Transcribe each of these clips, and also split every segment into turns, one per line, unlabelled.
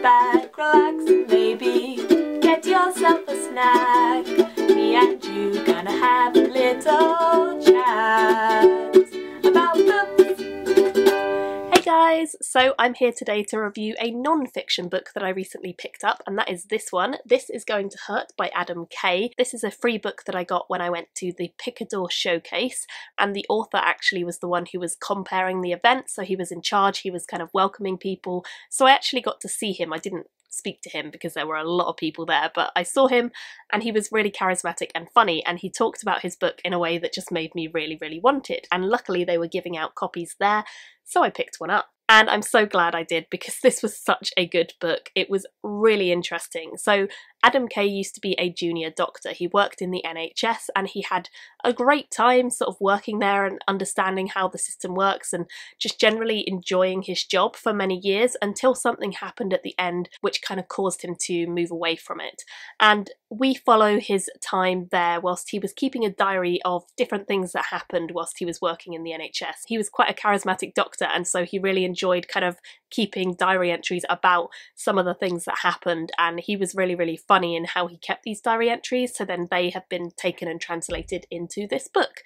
back, relax, and maybe get yourself a snack. Me and you gonna have a little chat about books. Hey guys, so I'm here today to review a non-fiction book that I recently picked up, and that is this one. This is Going to Hurt by Adam Kay. This is a free book that I got when I went to the Picador showcase, and the author actually was the one who was comparing the event, so he was in charge, he was kind of welcoming people, so I actually got to see him. I didn't speak to him because there were a lot of people there, but I saw him and he was really charismatic and funny, and he talked about his book in a way that just made me really want it, and luckily they were giving out copies there, so I picked one up. And I'm so glad I did, because this was such a good book. It was really interesting. So Adam Kay used to be a junior doctor. He worked in the NHS and he had a great time sort of working there and understanding how the system works and just generally enjoying his job for many years, until something happened at the end which kind of caused him to move away from it. And we follow his time there whilst he was keeping a diary of different things that happened whilst he was working in the NHS. He was quite a charismatic doctor, and so he really enjoyed kind of keeping diary entries about some of the things that happened, and he was really funny in how he kept these diary entries, so then they have been taken and translated into this book.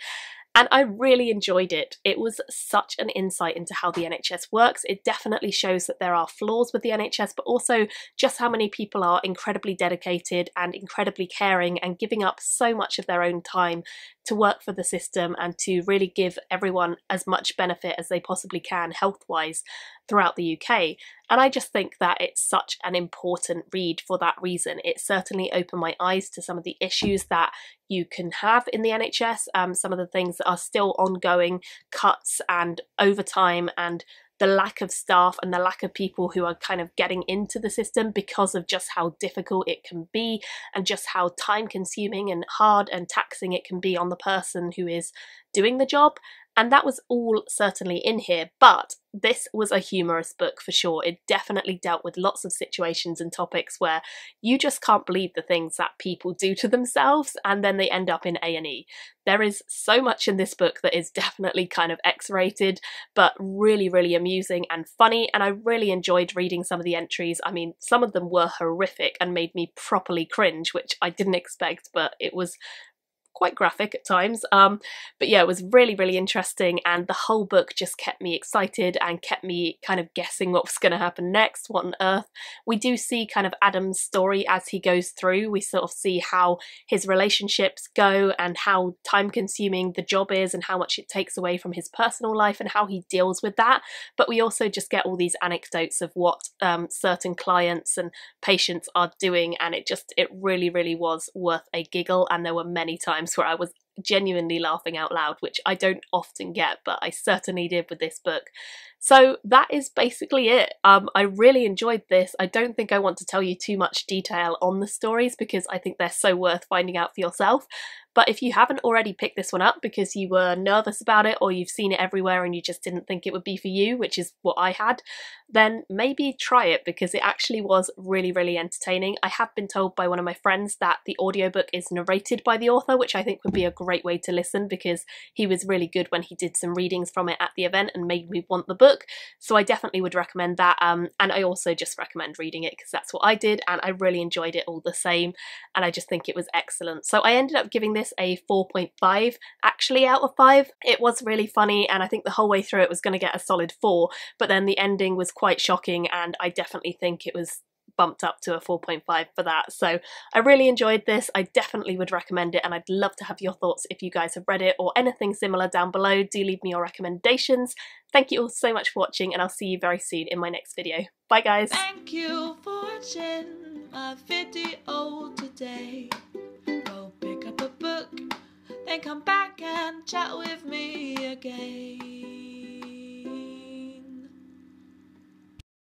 And I really enjoyed it. It was such an insight into how the NHS works. It definitely shows that there are flaws with the NHS, but also just how many people are incredibly dedicated and incredibly caring and giving up so much of their own time to work for the system and to really give everyone as much benefit as they possibly can health-wise throughout the UK. And I just think that it's such an important read for that reason. It certainly opened my eyes to some of the issues that you can have in the NHS, some of the things that are still ongoing, cuts and overtime and the lack of staff and the lack of people who are kind of getting into the system because of just how difficult it can be and just how time consuming and hard and taxing it can be on the person who is doing the job. And that was all certainly in here, but this was a humorous book for sure. It definitely dealt with lots of situations and topics where you just can't believe the things that people do to themselves and then they end up in A&E. There is so much in this book that is definitely kind of X-rated, but really amusing and funny, and I really enjoyed reading some of the entries. I mean, some of them were horrific and made me properly cringe, which I didn't expect, but it was quite graphic at times, but yeah, it was really interesting, and the whole book just kept me excited and kept me kind of guessing what was going to happen next. What on earth? We do see kind of Adam's story as he goes through. We sort of see how his relationships go and how time consuming the job is and how much it takes away from his personal life and how he deals with that, but we also just get all these anecdotes of what certain clients and patients are doing, and it really was worth a giggle, and there were many times where I was genuinely laughing out loud, which I don't often get, but I certainly did with this book. So that is basically it. I really enjoyed this. I don't think I want to tell you too much detail on the stories because I think they're so worth finding out for yourself. But if you haven't already picked this one up because you were nervous about it or you've seen it everywhere and you just didn't think it would be for you, which is what I had, then maybe try it because it actually was really entertaining. I have been told by one of my friends that the audiobook is narrated by the author, which I think would be a great way to listen because he was really good when he did some readings from it at the event and made me want the book. So I definitely would recommend that, and I also just recommend reading it because that's what I did and I really enjoyed it all the same, and I just think it was excellent. So I ended up giving this a 4.5 actually out of 5. It was really funny and I think the whole way through it was going to get a solid 4, but then the ending was quite shocking and I definitely think it was bumped up to a 4.5 for that. So I really enjoyed this. I definitely would recommend it, and I'd love to have your thoughts if you guys have read it or anything similar down below. Do leave me your recommendations. Thank you all so much for watching, and I'll see you very soon in my next video. Bye guys!
Thank you for watching my video today. Go pick up a book, then come back and chat with me again.